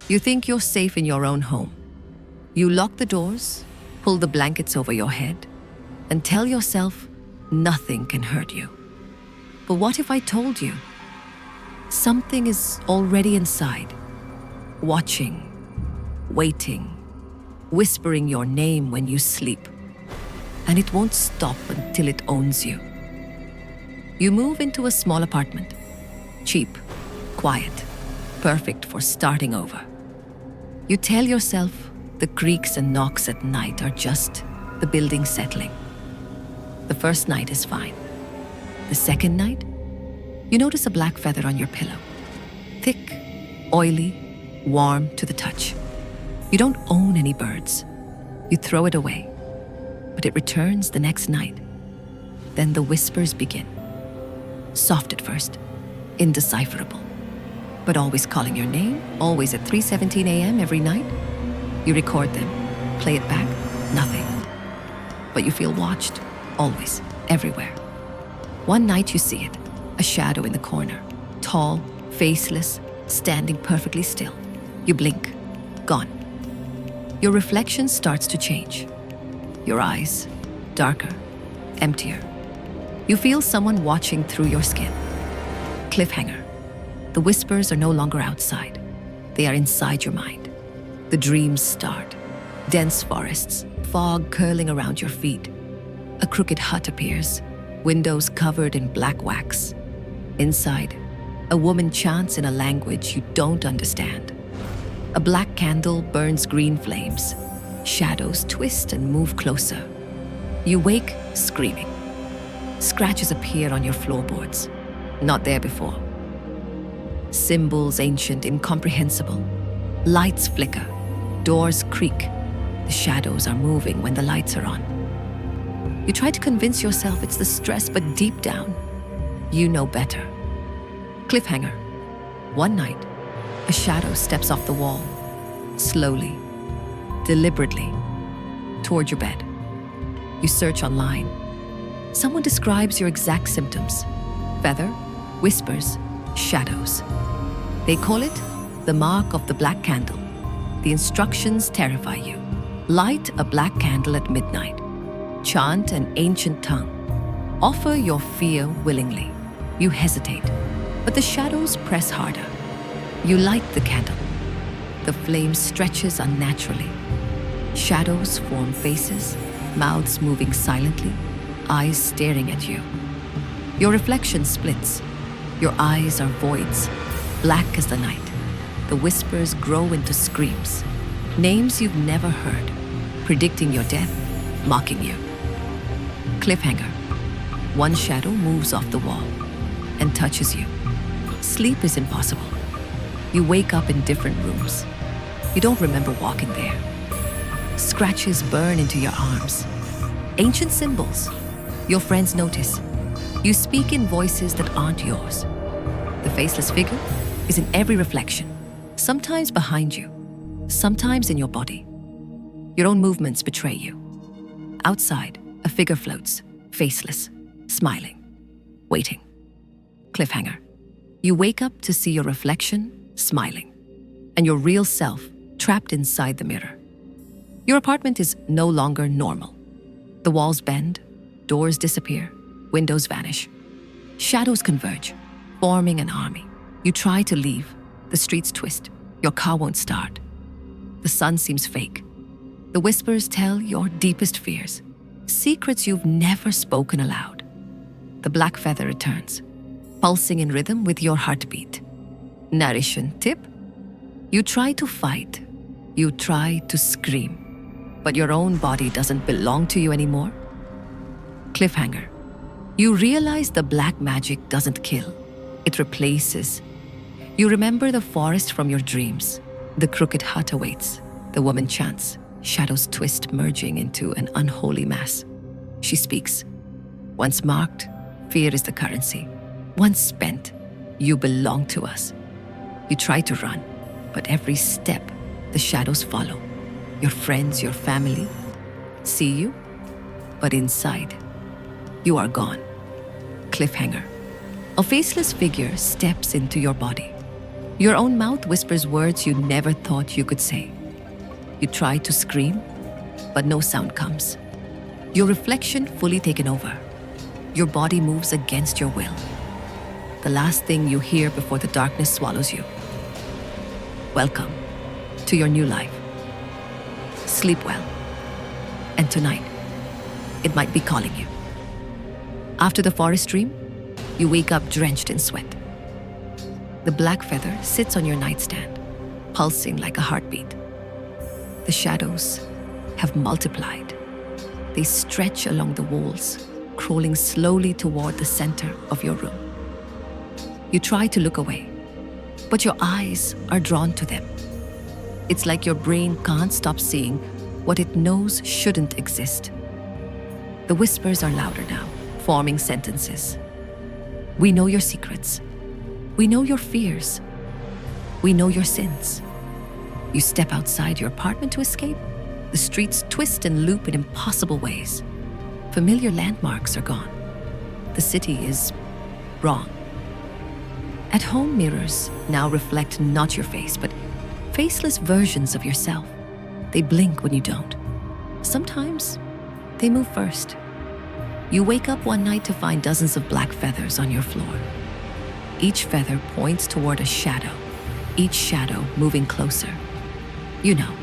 You think you're safe in your own home. You lock the doors, pull the blankets over your head, and tell yourself nothing can hurt you. But what if I told you? Something is already inside, watching, waiting, whispering your name when you sleep. And it won't stop until it owns you. You move into a small apartment. Cheap, quiet, perfect for starting over. You tell yourself the creaks and knocks at night are just the building settling. The first night is fine. The second night, you notice a black feather on your pillow. Thick, oily, warm to the touch. You don't own any birds. You throw it away. But it returns the next night. Then the whispers begin. Soft at first, indecipherable, but always calling your name, always at 3:17 a.m. every night. You record them, play it back, nothing. But you feel watched, always, everywhere. One night you see it, a shadow in the corner, tall, faceless, standing perfectly still. You blink, gone. Your reflection starts to change. Your eyes, darker, emptier. You feel someone watching through your skin. Cliffhanger. The whispers are no longer outside. They are inside your mind. The dreams start. Dense forests, fog curling around your feet. A crooked hut appears, windows covered in black wax. Inside, a woman chants in a language you don't understand. A black candle burns green flames. Shadows twist and move closer. You wake screaming. Scratches appear on your floorboards, not there before. Symbols ancient, incomprehensible. Lights flicker, doors creak. The shadows are moving when the lights are on. You try to convince yourself it's the stress, but deep down, you know better. Cliffhanger. One night, a shadow steps off the wall, slowly, deliberately, toward your bed. You search online. Someone describes your exact symptoms: feather, whispers, shadows. They call it the mark of the black candle. The instructions terrify you. Light a black candle at midnight. Chant an ancient tongue. Offer your fear willingly. You hesitate, but the shadows press harder. You light the candle. The flame stretches unnaturally. Shadows form faces, mouths moving silently, eyes staring at you. Your reflection splits. Your eyes are voids, black as the night. The whispers grow into screams. Names you've never heard, predicting your death, mocking you. Cliffhanger. One shadow moves off the wall and touches you. Sleep is impossible. You wake up in different rooms. You don't remember walking there. Scratches burn into your arms. Ancient symbols. Your friends notice. You speak in voices that aren't yours. The faceless figure is in every reflection, sometimes behind you, sometimes in your body. Your own movements betray you. Outside, a figure floats, faceless, smiling, waiting. Cliffhanger. You wake up to see your reflection smiling, and your real self trapped inside the mirror. Your apartment is no longer normal. The walls bend, doors disappear, windows vanish. Shadows converge, forming an army. You try to leave. The streets twist. Your car won't start. The sun seems fake. The whispers tell your deepest fears, secrets you've never spoken aloud. The black feather returns, pulsing in rhythm with your heartbeat. Narration tip: you try to fight, you try to scream, but your own body doesn't belong to you anymore. Cliffhanger. You realize the black magic doesn't kill, it replaces. You remember the forest from your dreams. The crooked hut awaits. The woman chants. Shadows twist, merging into an unholy mass. She speaks. Once marked, fear is the currency. Once spent, you belong to us. You try to run, but every step, the shadows follow. Your friends, your family see you, but inside, you are gone. Cliffhanger. A faceless figure steps into your body. Your own mouth whispers words you never thought you could say. You try to scream, but no sound comes. Your reflection fully taken over. Your body moves against your will. The last thing you hear before the darkness swallows you. Welcome to your new life. Sleep well. And tonight, it might be calling you. After the forest dream, you wake up drenched in sweat. The black feather sits on your nightstand, pulsing like a heartbeat. The shadows have multiplied. They stretch along the walls, crawling slowly toward the center of your room. You try to look away, but your eyes are drawn to them. It's like your brain can't stop seeing what it knows shouldn't exist. The whispers are louder now, forming sentences. We know your secrets. We know your fears. We know your sins. You step outside your apartment to escape. The streets twist and loop in impossible ways. Familiar landmarks are gone. The city is wrong. At home, mirrors now reflect not your face, but faceless versions of yourself. They blink when you don't. Sometimes they move first. You wake up one night to find dozens of black feathers on your floor. Each feather points toward a shadow, each shadow moving closer. You know,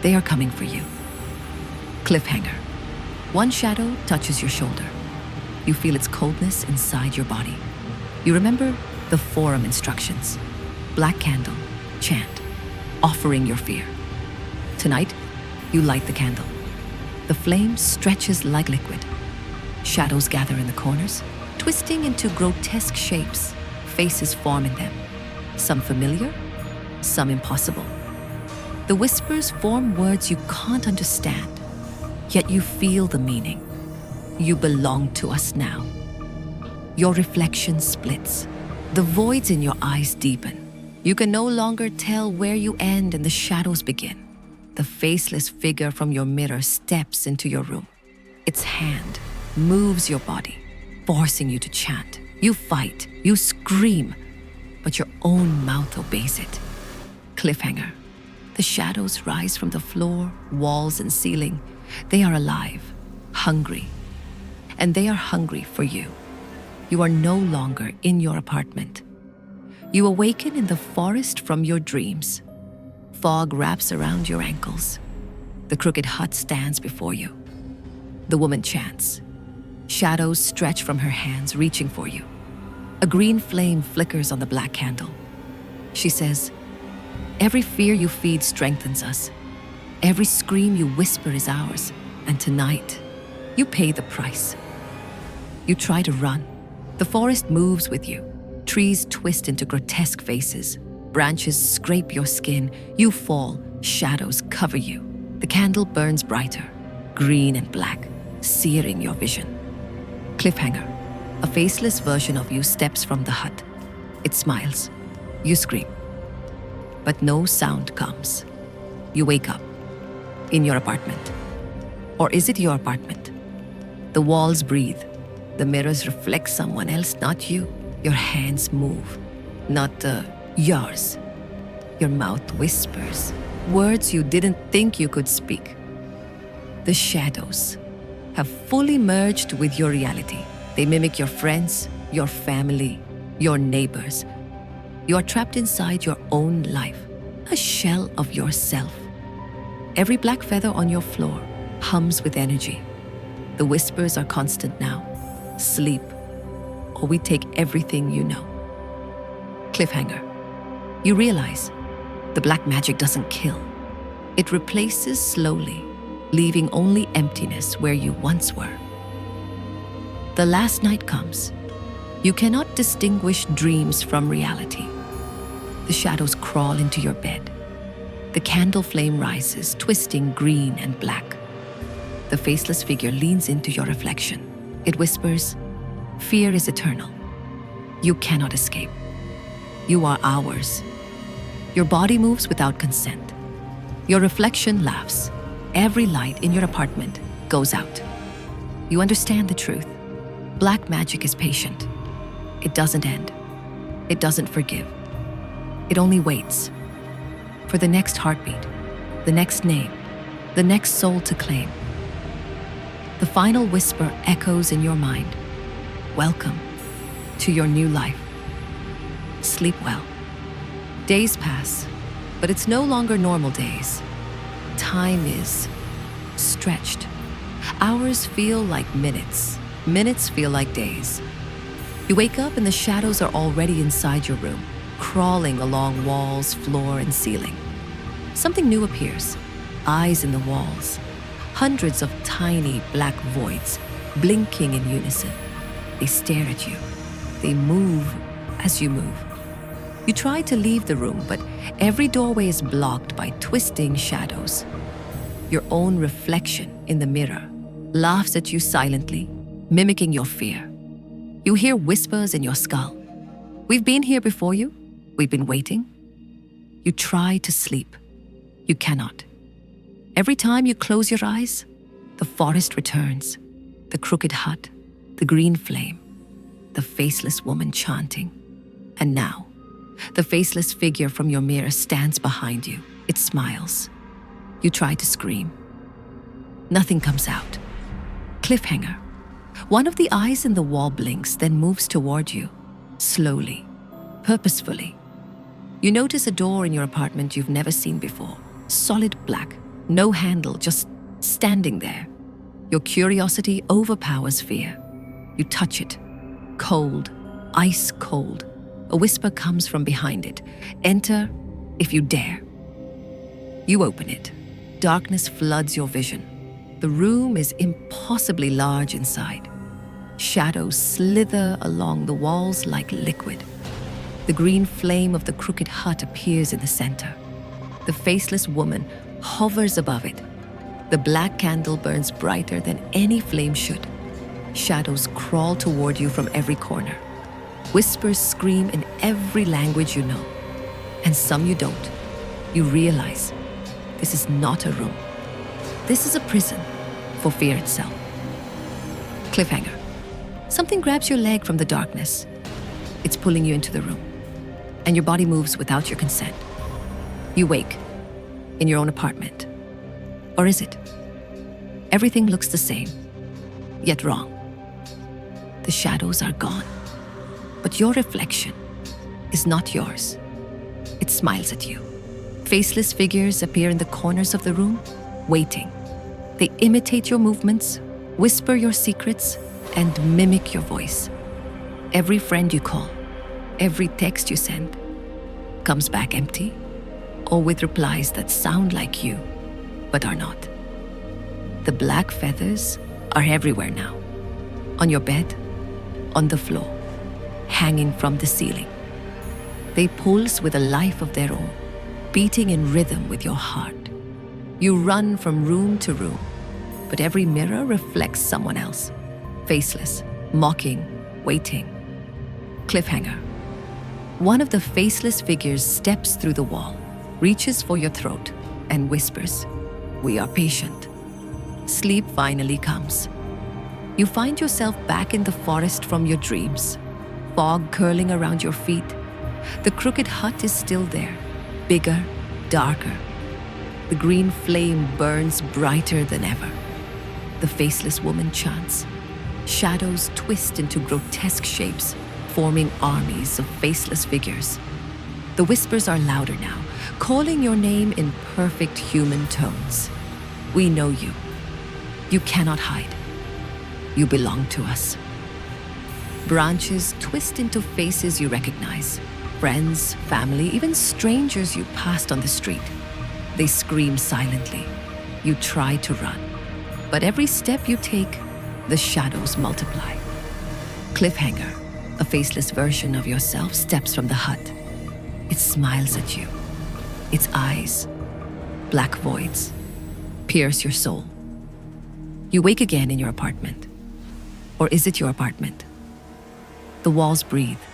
they are coming for you. Cliffhanger. One shadow touches your shoulder. You feel its coldness inside your body. You remember the forum instructions. Black candle, chant, offering your fear. Tonight, you light the candle. The flame stretches like liquid. Shadows gather in the corners, twisting into grotesque shapes. Faces form in them. Some familiar, some impossible. The whispers form words you can't understand, yet you feel the meaning. You belong to us now. Your reflection splits. The voids in your eyes deepen. You can no longer tell where you end and the shadows begin. The faceless figure from your mirror steps into your room. Its hand moves your body, forcing you to chant. You fight, you scream, but your own mouth obeys it. Cliffhanger. The shadows rise from the floor, walls, and ceiling. They are alive, hungry, and they are hungry for you. You are no longer in your apartment. You awaken in the forest from your dreams. Fog wraps around your ankles. The crooked hut stands before you. The woman chants. Shadows stretch from her hands, reaching for you. A green flame flickers on the black candle. She says, "Every fear you feed strengthens us. Every scream you whisper is ours. And tonight, you pay the price." You try to run. The forest moves with you. Trees twist into grotesque faces. Branches scrape your skin. You fall. Shadows cover you. The candle burns brighter, green and black, searing your vision. Cliffhanger. A faceless version of you steps from the hut. It smiles. You scream. But no sound comes. You wake up. In your apartment. Or is it your apartment? The walls breathe. The mirrors reflect someone else, not you. Your hands move. Not yours. Your mouth whispers. Words you didn't think you could speak. The shadows have fully merged with your reality. They mimic your friends, your family, your neighbors. You are trapped inside your own life, a shell of yourself. Every black feather on your floor hums with energy. The whispers are constant now. Sleep, or we take everything you know. Cliffhanger. You realize the black magic doesn't kill. It replaces slowly, leaving only emptiness where you once were. The last night comes. You cannot distinguish dreams from reality. The shadows crawl into your bed. The candle flame rises, twisting green and black. The faceless figure leans into your reflection. It whispers, "Fear is eternal. You cannot escape. You are ours." Your body moves without consent. Your reflection laughs. Every light in your apartment goes out. You understand the truth. Black magic is patient. It doesn't end. It doesn't forgive. It only waits for the next heartbeat, the next name, the next soul to claim. The final whisper echoes in your mind. Welcome to your new life. Sleep well. Days pass, but it's no longer normal days. Time is stretched. Hours feel like minutes. Minutes feel like days. You wake up and the shadows are already inside your room, crawling along walls, floor, and ceiling. Something new appears. Eyes in the walls. Hundreds of tiny black voids, blinking in unison. They stare at you. They move as you move. You try to leave the room, but every doorway is blocked by twisting shadows. Your own reflection in the mirror laughs at you silently, mimicking your fear. You hear whispers in your skull. We've been here before you. We've been waiting. You try to sleep. You cannot. Every time you close your eyes, the forest returns, the crooked hut, the green flame, the faceless woman chanting. And now, the faceless figure from your mirror stands behind you. It smiles. You try to scream. Nothing comes out. Cliffhanger. One of the eyes in the wall blinks, then moves toward you, slowly, purposefully. You notice a door in your apartment you've never seen before. Solid black, no handle, just standing there. Your curiosity overpowers fear. You touch it. Cold, ice cold. A whisper comes from behind it. Enter if you dare. You open it. Darkness floods your vision. The room is impossibly large inside. Shadows slither along the walls like liquid. The green flame of the crooked hut appears in the center. The faceless woman hovers above it. The black candle burns brighter than any flame should. Shadows crawl toward you from every corner. Whispers scream in every language you know, and some you don't. You realize this is not a room. This is a prison for fear itself. Cliffhanger. Something grabs your leg from the darkness. It's pulling you into the room, and your body moves without your consent. You wake in your own apartment. Or is it? Everything looks the same, yet wrong. The shadows are gone, but your reflection is not yours. It smiles at you. Faceless figures appear in the corners of the room, waiting. They imitate your movements, whisper your secrets, and mimic your voice. Every friend you call, every text you send, comes back empty or with replies that sound like you, but are not. The black feathers are everywhere now. On your bed, on the floor, hanging from the ceiling. They pulse with a life of their own, beating in rhythm with your heart. You run from room to room, but every mirror reflects someone else. Faceless, mocking, waiting. Cliffhanger. One of the faceless figures steps through the wall, reaches for your throat, and whispers, "We are patient." Sleep finally comes. You find yourself back in the forest from your dreams, fog curling around your feet. The crooked hut is still there, bigger, darker. The green flame burns brighter than ever. The faceless woman chants. Shadows twist into grotesque shapes, forming armies of faceless figures. The whispers are louder now, calling your name in perfect human tones. We know you. You cannot hide. You belong to us. Branches twist into faces you recognize. Friends, family, even strangers you passed on the street. They scream silently. You try to run. But every step you take, the shadows multiply. Cliffhanger. A faceless version of yourself steps from the hut. It smiles at you. Its eyes, black voids, pierce your soul. You wake again in your apartment. Or is it your apartment? The walls breathe.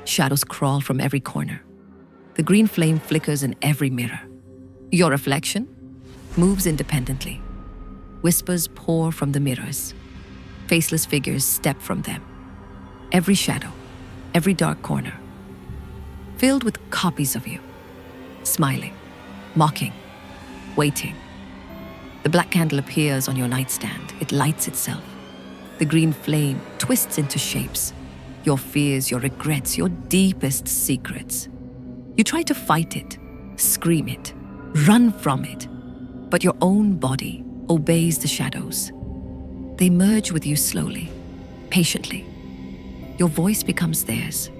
Shadows crawl from every corner. The green flame flickers in every mirror. Your reflection moves independently. Whispers pour from the mirrors. Faceless figures step from them. Every shadow, every dark corner. filled with copies of you, smiling, mocking, waiting. The black candle appears on your nightstand. It lights itself. The green flame twists into shapes. Your fears, your regrets, your deepest secrets. You try to fight it, scream it, run from it, but your own body obeys the shadows. They merge with you slowly, patiently. Your voice becomes theirs.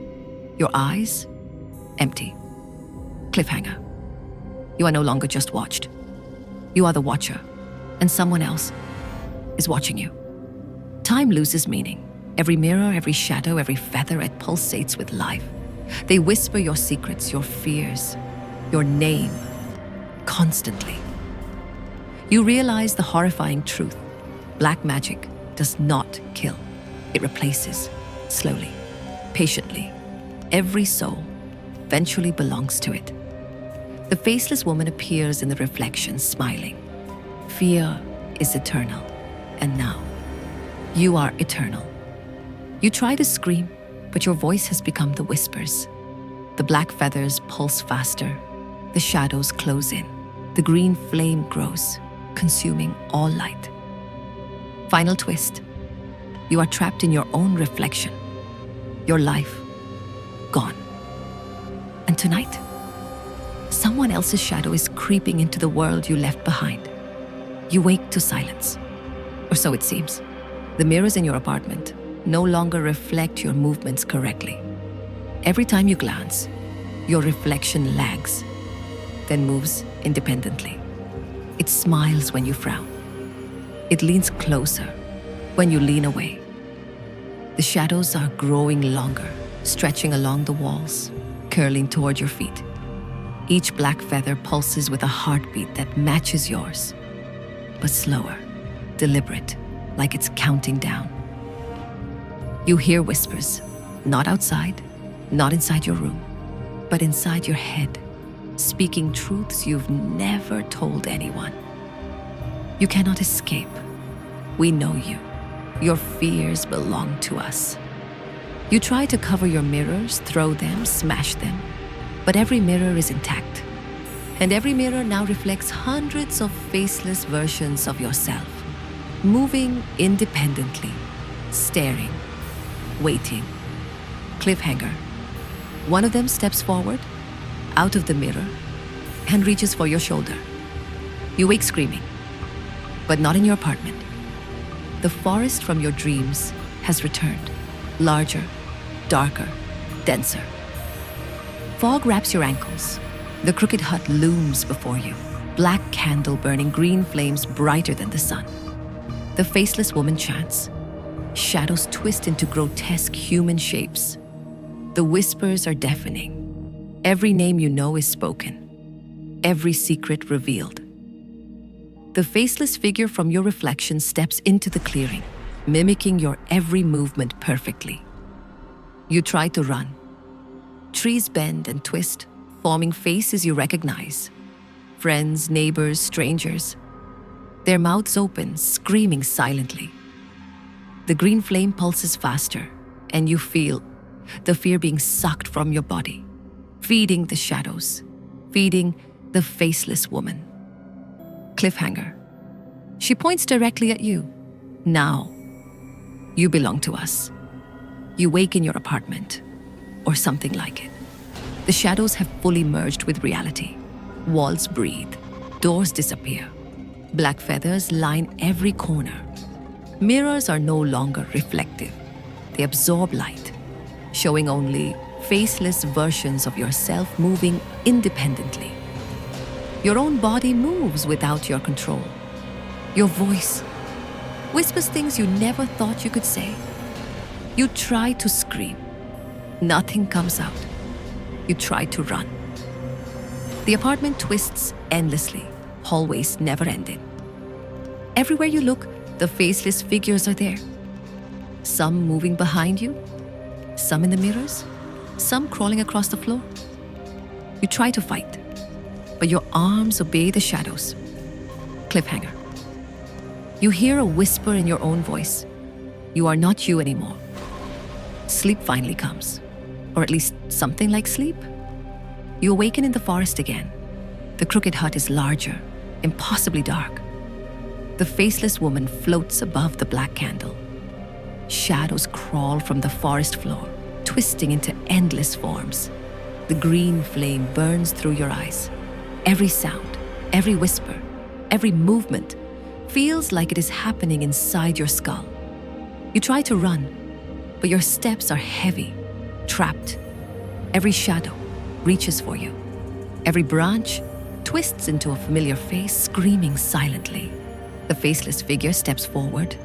Your eyes, empty. Cliffhanger. You are no longer just watched. You are the watcher, and someone else is watching you. Time loses meaning. Every mirror, every shadow, every feather, it pulsates with life. They whisper your secrets, your fears, your name, constantly. You realize the horrifying truth. Black magic does not kill. It replaces, slowly, patiently. Every soul eventually belongs to it. The faceless woman appears in the reflection, smiling. Fear is eternal, and now you are eternal. You try to scream, but your voice has become the whispers. The black feathers pulse faster. The shadows close in. The green flame grows, consuming all light. Final twist. You are trapped in your own reflection. Your life gone. And tonight, someone else's shadow is creeping into the world you left behind. You wake to silence, or so it seems. The mirrors in your apartment no longer reflect your movements correctly. Every time you glance, your reflection lags, then moves independently. It smiles when you frown. It leans closer when you lean away. The shadows are growing longer, stretching along the walls, curling toward your feet. Each black feather pulses with a heartbeat that matches yours, but slower, deliberate, like it's counting down. You hear whispers, not outside, not inside your room, but inside your head, speaking truths you've never told anyone. You cannot escape. We know you. Your fears belong to us. You try to cover your mirrors, throw them, smash them, but every mirror is intact. And every mirror now reflects hundreds of faceless versions of yourself, moving independently, staring, waiting. Cliffhanger. One of them steps forward, out of the mirror, and reaches for your shoulder. You wake screaming, but not in your apartment. The forest from your dreams has returned, larger, darker, denser. Fog wraps your ankles. The crooked hut looms before you, black candle burning, green flames brighter than the sun. The faceless woman chants. Shadows twist into grotesque human shapes. The whispers are deafening. Every name you know is spoken. Every secret revealed. The faceless figure from your reflection steps into the clearing, mimicking your every movement perfectly. You try to run. Trees bend and twist, forming faces you recognize. Friends, neighbors, strangers. Their mouths open, screaming silently. The green flame pulses faster, and you feel the fear being sucked from your body, feeding the shadows, feeding the faceless woman. Cliffhanger. She points directly at you. Now, you belong to us. You wake in your apartment, or something like it. The shadows have fully merged with reality. Walls breathe, doors disappear. Black feathers line every corner. Mirrors are no longer reflective. They absorb light, showing only faceless versions of yourself moving independently. Your own body moves without your control. Your voice whispers things you never thought you could say. You try to scream. Nothing comes out. You try to run. The apartment twists endlessly, hallways never ending. Everywhere you look, the faceless figures are there. Some moving behind you, some in the mirrors, some crawling across the floor. You try to fight, but your arms obey the shadows. Cliffhanger. You hear a whisper in your own voice. You are not you anymore. Sleep finally comes, or at least something like sleep. You awaken in the forest again. The crooked hut is larger, impossibly dark. The faceless woman floats above the black candle. Shadows crawl from the forest floor, twisting into endless forms. The green flame burns through your eyes. Every sound, every whisper, every movement feels like it is happening inside your skull. You try to run, but your steps are heavy, trapped. Every shadow reaches for you. Every branch twists into a familiar face, screaming silently. The faceless figure steps forward,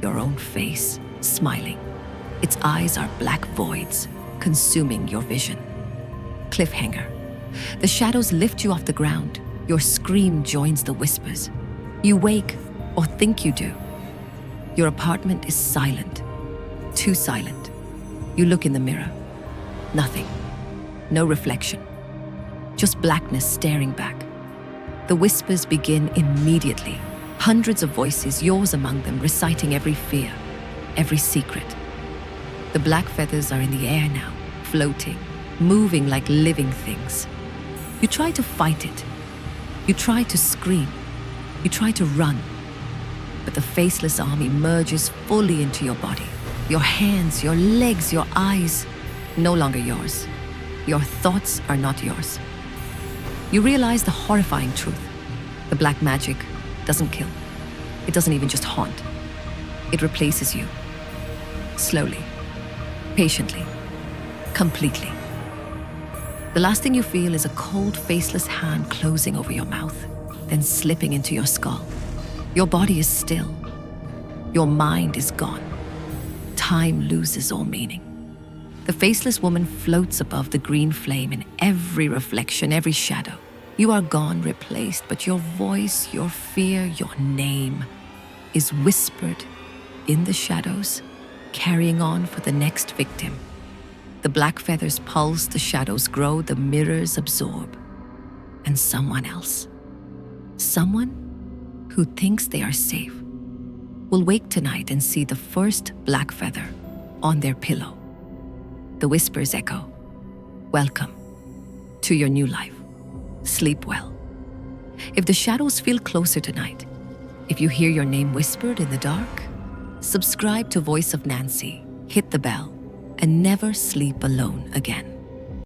your own face, smiling. Its eyes are black voids, consuming your vision. Cliffhanger. The shadows lift you off the ground. Your scream joins the whispers. You wake, or think you do. Your apartment is silent, too silent. You look in the mirror. Nothing. No reflection. Just blackness staring back. The whispers begin immediately. Hundreds of voices, yours among them, reciting every fear, every secret. The black feathers are in the air now, floating, moving like living things. You try to fight it. You try to scream. You try to run. But the faceless army merges fully into your body. Your hands, your legs, your eyes, no longer yours. Your thoughts are not yours. You realize the horrifying truth. The black magic doesn't kill. It doesn't even just haunt. It replaces you. Slowly, patiently, completely. The last thing you feel is a cold, faceless hand closing over your mouth, then slipping into your skull. Your body is still. Your mind is gone. Time loses all meaning. The faceless woman floats above the green flame in every reflection, every shadow. You are gone, replaced, but your voice, your fear, your name is whispered in the shadows, carrying on for the next victim. The black feathers pulse, the shadows grow, the mirrors absorb. And someone else, someone who thinks they are safe, will wake tonight and see the first black feather on their pillow. The whispers echo, "Welcome to your new life. Sleep well." If the shadows feel closer tonight, if you hear your name whispered in the dark, subscribe to Voice of Nancy, hit the bell, and never sleep alone again.